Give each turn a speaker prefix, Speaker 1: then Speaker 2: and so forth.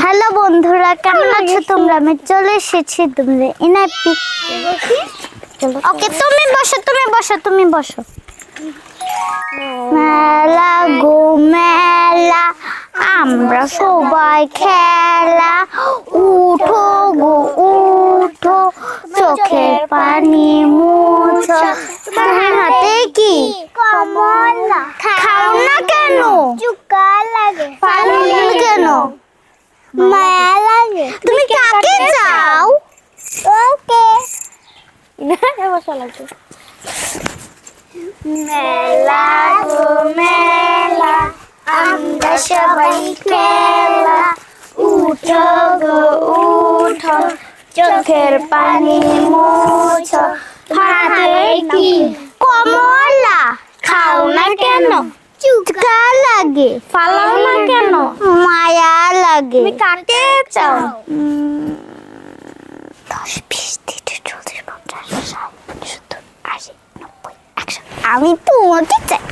Speaker 1: Hello বন্ধুরা, কেমন আছো তোমরা? আমি চলে এসেছি তোমরা এনআইপি। ওকে, তুমি বসো। মেলা গো মেলা, আমরা সবাই খেলা, উঠো গো উঠো, চোখের পানি মুছো। হাতে কি কমলা, খাও না কেন? চুকা লাগে। পানি কেন? মায়া লাগে। তুমি কাকে চাও? ওকে মেলা গো মেলা, আমরা সবাই খেলা, উঠো গো উঠো, চোখের পানি মুছো। হাতে কি কমলা, খাও না কেন? চুকা লাগে। পালাও না কেন? মায়া লাগে। তুমি কাকে চাও? 10, 20, 30, 40, 50, 60, 70, 80, 90, 100। আমি তোমাকে চাই।